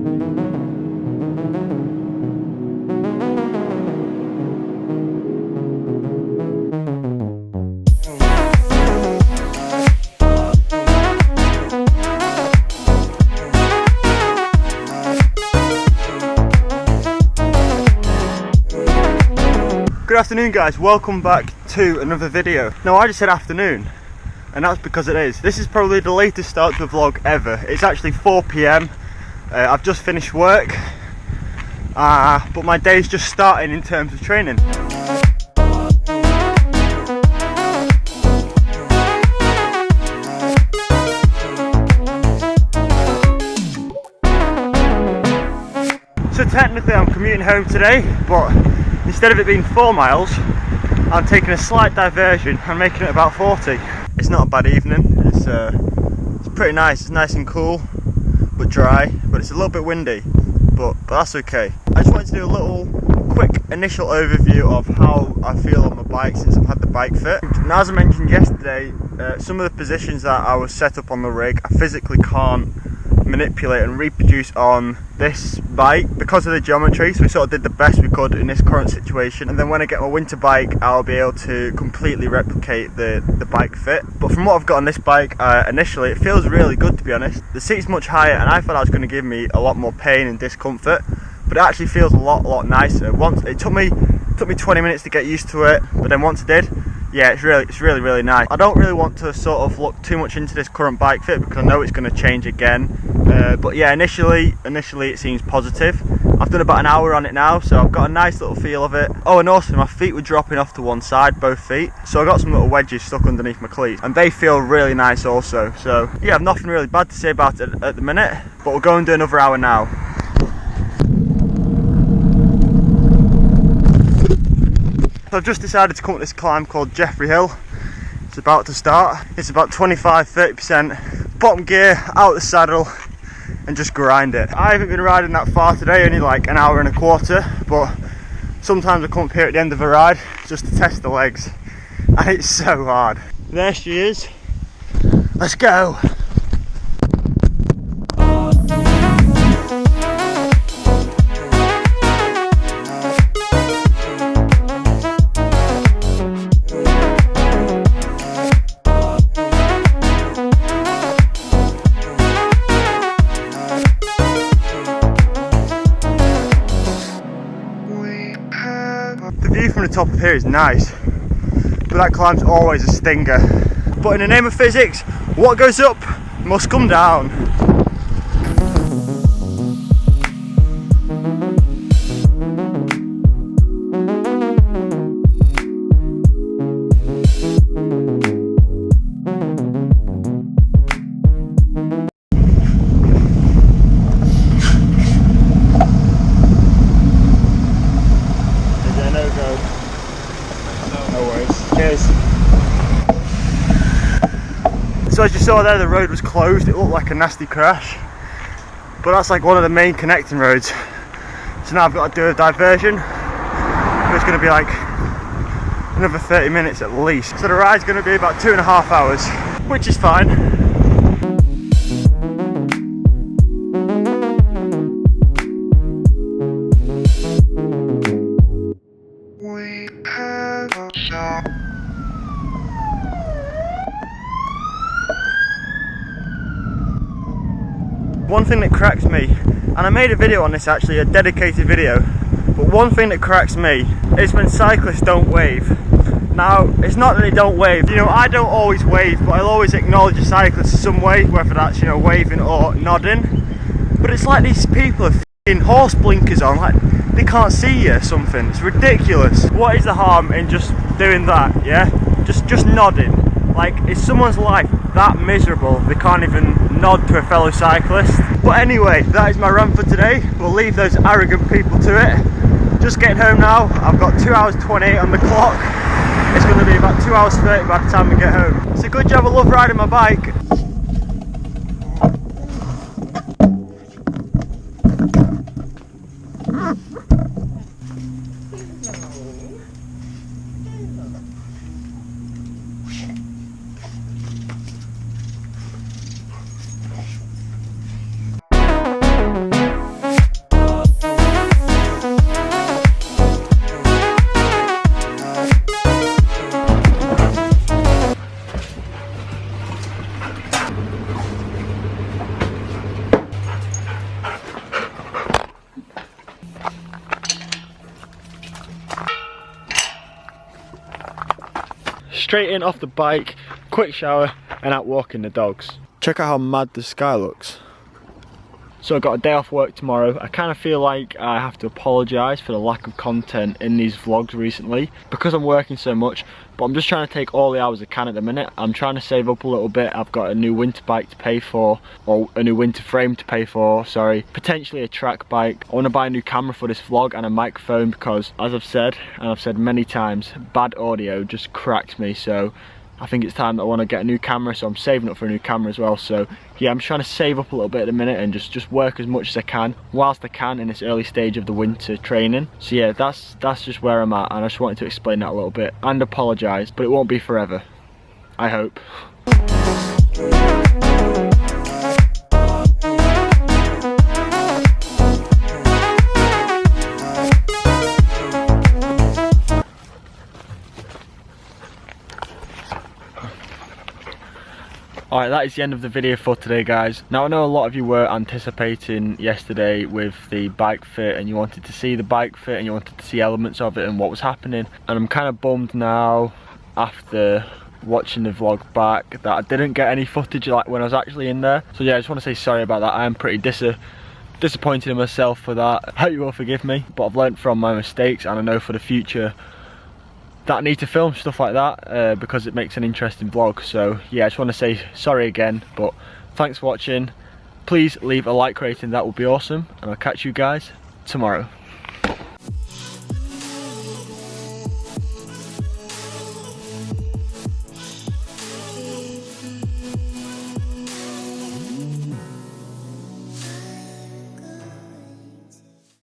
Good afternoon guys, welcome back to another video. Now I just said afternoon, and that's because it is. This is probably the latest start to a vlog ever. It's actually 4 PM. I've just finished work, but my day's just starting in terms of training. So technically I'm commuting home today, but instead of it being 4 miles, I'm taking a slight diversion and making it about 40. It's not a bad evening. It's pretty nice. It's nice and cool, but dry. But it's a little bit windy, but that's okay. I just wanted to do a little quick initial overview of how I feel on my bike since I've had the bike fit. Now, as I mentioned yesterday, some of the positions that I was set up on the rig, I physically can't manipulate and reproduce on this bike because of the geometry, so we sort of did the best we could in this current situation, and then when I get my winter bike I'll be able to completely replicate the bike fit. But from what I've got on this bike, initially it feels really good, to be honest. The seat's much higher and I thought that was going to give me a lot more pain and discomfort, but it actually feels a lot nicer. Once it took me 20 minutes to get used to it, but then once I did, yeah, it's really nice. I don't really want to sort of look too much into this current bike fit because I know it's going to change again. But yeah, initially it seems positive. I've done about an hour on it now, so I've got a nice little feel of it. Oh, and also my feet were dropping off to one side, both feet. So I got some little wedges stuck underneath my cleats, and they feel really nice also. So yeah, I've nothing really bad to say about it at the minute, but we'll go and do another hour now. So I've just decided to come up this climb called Jeffrey Hill. It's about to start. It's about 25-30% bottom gear, out the saddle, and just grind it. I haven't been riding that far today, only like an hour and a quarter, but sometimes I come up here at the end of a ride just to test the legs, and it's so hard. There she is. Let's go. The view from the top of here is nice, but that climb's always a stinger. But in the name of physics, what goes up must come down. So as you saw there, the road was closed. It looked like a nasty crash, but that's like one of the main connecting roads. So now I've got to do a diversion. It's going to be like another 30 minutes at least. So the ride's going to be about 2.5 hours, which is fine. One thing that cracks me, and I made a video on this actually, a dedicated video, but one thing that cracks me is when cyclists don't wave. Now, it's not that they don't wave, you know, I don't always wave, but I'll always acknowledge a cyclist in some way, whether that's, you know, waving or nodding. But it's like these people are f***ing horse blinkers on, like they can't see you or something. It's ridiculous. What is the harm in just doing that, yeah? Just nodding. Like, is someone's life that miserable they can't even nod to a fellow cyclist? But anyway, that is my rant for today. We'll leave those arrogant people to it. Just getting home now. I've got 2 hours 28 on the clock. It's going to be about 2 hours 30 by the time we get home. It's a good job I love riding my bike. straight in off the bike, quick shower and out walking the dogs. Check out how mad the sky looks. So I've got a day off work tomorrow. I kind of feel like I have to apologise for the lack of content in these vlogs recently because I'm working so much, but I'm just trying to take all the hours I can at the minute. I'm trying to save up a little bit. I've got a new winter bike to pay for, or a new winter frame to pay for, sorry, potentially a track bike. I want to buy a new camera for this vlog and a microphone because, as I've said, and I've said many times, bad audio just cracks me, so I think it's time that I want to get a new camera, so I'm saving up for a new camera as well. So yeah, I'm trying to save up a little bit at the minute and just work as much as I can whilst I can in this early stage of the winter training. So yeah, that's just where I'm at, and I just wanted to explain that a little bit and apologise, but it won't be forever, I hope. Alright, that is the end of the video for today, guys. Now I know a lot of you were anticipating yesterday with the bike fit, and you wanted to see the bike fit and you wanted to see elements of it and what was happening, and I'm kind of bummed now after watching the vlog back that I didn't get any footage like when I was actually in there. So yeah, I just want to say sorry about that. I am pretty disappointed in myself for that. I hope you will forgive me, but I've learned from my mistakes, and I know for the future that I need to film stuff like that because it makes an interesting vlog. So yeah, I just want to say sorry again, but thanks for watching. Please leave a like rating, that would be awesome, and I'll catch you guys tomorrow.